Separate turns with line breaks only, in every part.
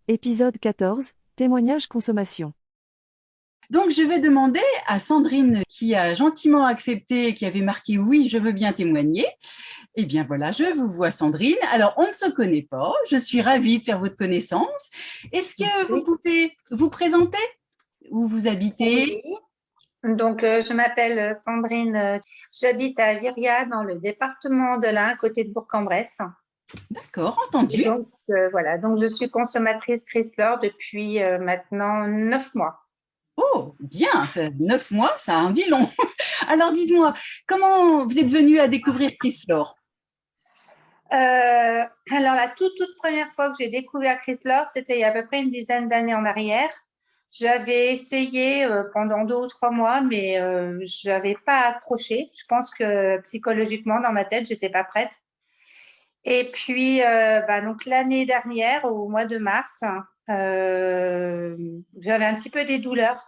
Épisode 14, témoignage consommation.
Donc, je vais demander à Sandrine, qui a gentiment accepté, qui avait marqué oui, je veux bien témoigner. Eh bien, voilà, je vous vois, Sandrine. Alors, on ne se connaît pas. Je suis ravie de faire votre connaissance. Est-ce que vous
Oui,
pouvez vous présenter où vous habitez?
oui. Donc, je m'appelle Sandrine. J'habite à Viria, dans le département de l'Ain, à côté de Bourg-en-Bresse.
D'accord,
Et
entendu.
donc, voilà. Donc, je suis consommatrice Chrysler depuis maintenant 9 mois.
Oh, bien, 9 mois, ça en dit long. Alors, dites-moi, comment vous êtes venu à découvrir Chrysler?
Alors, la toute première fois que j'ai découvert Chrysler, c'était il y a à peu près une dizaine d'années en arrière. J'avais essayé pendant 2 ou 3 mois, mais je n'avais pas accroché. Je pense que psychologiquement, dans ma tête, j'étais pas prête. Et puis, donc l'année dernière, au mois de mars, euh, j'avais un petit peu des douleurs.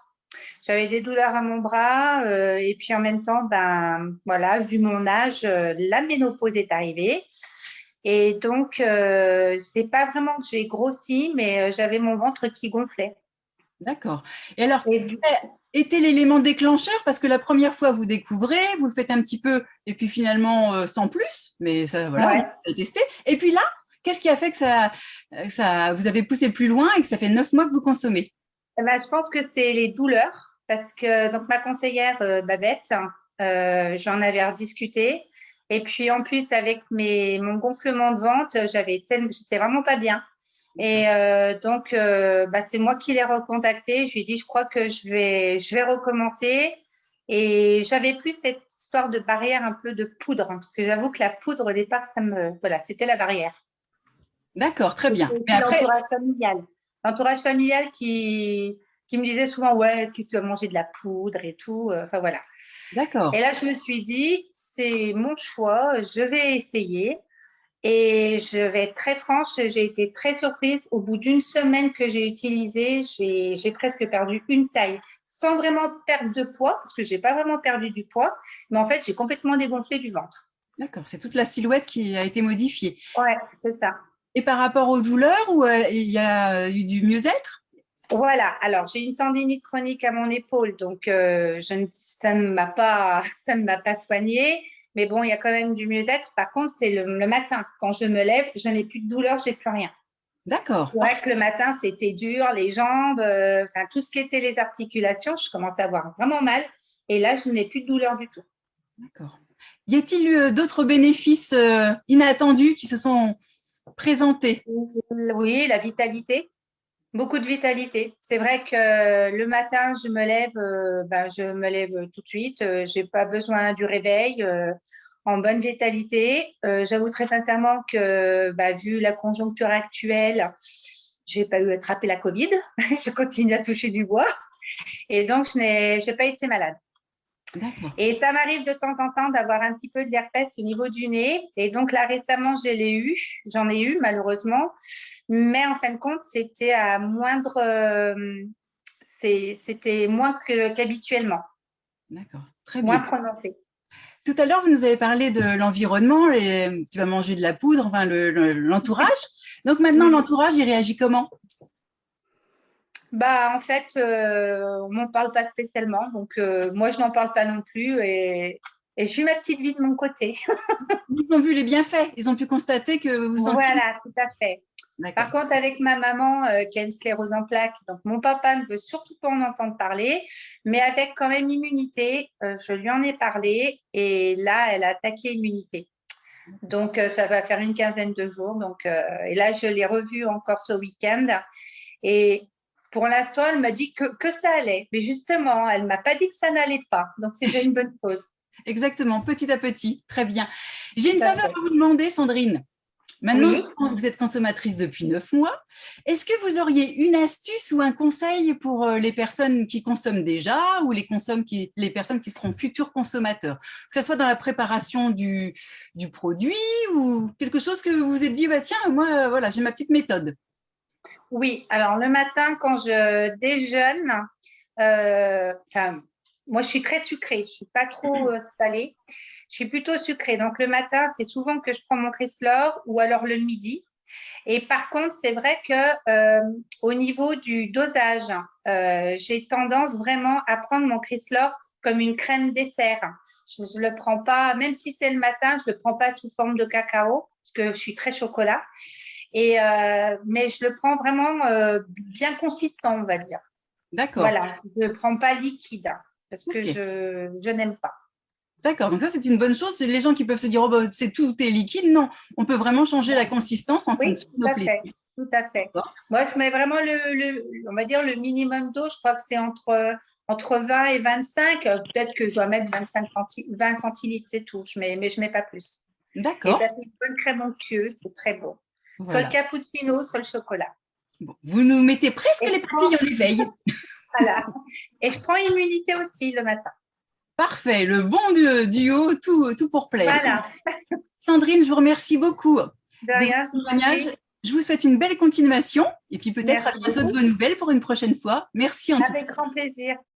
J'avais des douleurs à mon bras, et puis en même temps, voilà, vu mon âge, la ménopause est arrivée. Et donc, c'est pas vraiment que j'ai grossi, mais j'avais mon ventre qui gonflait.
D'accord. Et alors,
Et du-
quel était l'élément déclencheur? Parce que la première fois, vous découvrez, vous le faites un petit peu, et puis finalement, sans plus, mais ça, voilà, on
ouais.
a testé. Et puis là, qu'est-ce qui a fait que vous avez poussé plus loin et que ça fait 9 mois que vous consommez?
Je pense que c'est les douleurs, parce que donc ma conseillère Babette, j'en avais rediscuté. Et puis en plus, avec mon gonflement de ventre, j'étais vraiment pas bien. Et donc, c'est moi qui l'ai recontacté. Je lui ai dit, je crois que je vais recommencer. Et j'avais plus cette histoire de barrière un peu de poudre, hein, parce que j'avoue que la poudre au départ, voilà, c'était la barrière.
D'accord, très
C'était
bien. Mais
aussi
après,
l'entourage familial. L'entourage familial qui me disait souvent, ouais, qu'est-ce que tu vas manger de la poudre et tout. Enfin, voilà.
d'accord,
Et là, je me suis dit, c'est mon choix, je vais essayer. Et je vais être très franche, j'ai été très surprise. Au bout d'une semaine que j'ai utilisé, j'ai presque perdu une taille, sans vraiment perdre de poids, parce que j'ai pas vraiment perdu du poids, mais en fait, j'ai complètement dégonflé du ventre.
d'accord. C'est toute la silhouette qui a été modifiée.
Ouais, c'est ça.
Et par rapport aux douleurs, où il y a eu du mieux-être?
Voilà. Alors, j'ai une tendinite chronique à mon épaule, donc ça ne m'a pas, ça ne m'a pas soignée. Mais bon, il y a quand même du mieux-être. Par contre, c'est le matin. Quand je me lève, je n'ai plus de douleur, j'ai plus rien.
D'accord,
C'est vrai que le matin, c'était dur, les jambes, enfin tout ce qui était les articulations, je commençais à avoir vraiment mal. Et là, je n'ai plus de douleur du tout.
d'accord. Y a-t-il eu d'autres bénéfices inattendus qui se sont présentés?
Oui, la vitalité, beaucoup de vitalité. C'est vrai que le matin, je me lève tout de suite. J'ai pas besoin du réveil. En bonne vitalité. J'avoue très sincèrement que, vu la conjoncture actuelle, j'ai pas eu attrapé la Covid. Je continue à toucher du bois. Et donc, j'ai pas été malade.
D'accord.
Et ça m'arrive de temps en temps d'avoir un petit peu de l'herpès au niveau du nez. Et donc là, récemment, j'en ai eu malheureusement. Mais en fin de compte, c'était moins qu'habituellement,
D'accord, très
moins
bien.
prononcé.
Tout à l'heure, vous nous avez parlé de l'environnement et tu vas manger de la poudre, enfin l'entourage. Donc maintenant,
Mhm.
l'entourage, il réagit comment?
En fait, on m'en parle pas spécialement. Donc, moi, je n'en parle pas non plus. Et je suis ma petite vie de mon côté.
Ils ont vu les bienfaits, ils ont pu constater que vous vous sentiez.
Voilà, tout à fait. Par
D'accord,
contre, avec ma maman qui a une sclérose en plaques, donc mon papa ne veut surtout pas en entendre parler, mais avec quand même immunité, je lui en ai parlé et là, elle a attaqué immunité. Donc, ça va faire une quinzaine de jours. Donc, et là, je l'ai revue encore ce week-end. Et pour l'instant, elle m'a dit que ça allait. Mais justement, elle ne m'a pas dit que ça n'allait pas. Donc, c'est déjà une bonne chose.
exactement, petit à petit, très bien. J'ai
Tout
une
à
faveur
fait.
à vous demander, Sandrine. Maintenant,
Oui.
vous êtes consommatrice depuis 9 mois. Est-ce que vous auriez une astuce ou un conseil pour les personnes qui consomment déjà ou les personnes qui seront futurs consommateurs? Que ce soit dans la préparation du produit ou quelque chose que vous vous êtes dit, bah, tiens, moi, voilà, j'ai ma petite méthode.
Oui, alors le matin, quand je déjeune, enfin, moi je suis très sucrée, je suis pas trop salée, je suis plutôt sucrée. Donc le matin, c'est souvent que je prends mon Chrysler ou alors le midi. Et par contre, c'est vrai que au niveau du dosage, j'ai tendance vraiment à prendre mon Chrysler comme une crème dessert. Je le prends pas, même si c'est le matin, je le prends pas sous forme de cacao, parce que je suis très chocolat. Mais je le prends vraiment bien consistant, on va dire.
D'accord.
Voilà, je ne prends pas liquide parce que
Ok.
je n'aime pas.
D'accord, donc ça c'est une bonne chose. Les gens qui peuvent se dire oh, bah, c'est tout est liquide, non, on peut vraiment changer la consistance en
Oui,
fonction de
tout
nos
à fait.
plaisirs.
Tout à fait.
D'accord.
Moi, je mets vraiment on va dire le minimum d'eau. Je crois que c'est entre 20 et 25. Peut-être que je dois mettre 20 centilitres, c'est tout. Mais je mets pas plus. Et
D'accord.
ça fait une bonne crème onctueuse, c'est très bon. Soit le
Voilà.
cappuccino, soit le chocolat.
Bon, vous nous mettez presque
Et
les papilles en éveil.
voilà. Et je prends immunité aussi le matin.
Parfait, le bon duo, tout pour plaire.
Voilà.
Sandrine, je vous remercie beaucoup
De
de vos
rien, je vous en
témoignages.
prie.
Je vous souhaite une belle continuation et puis peut-être à
Merci
bientôt de
beaucoup.
vos nouvelles pour une prochaine fois. Merci en tout cas.
Avec grand plaisir.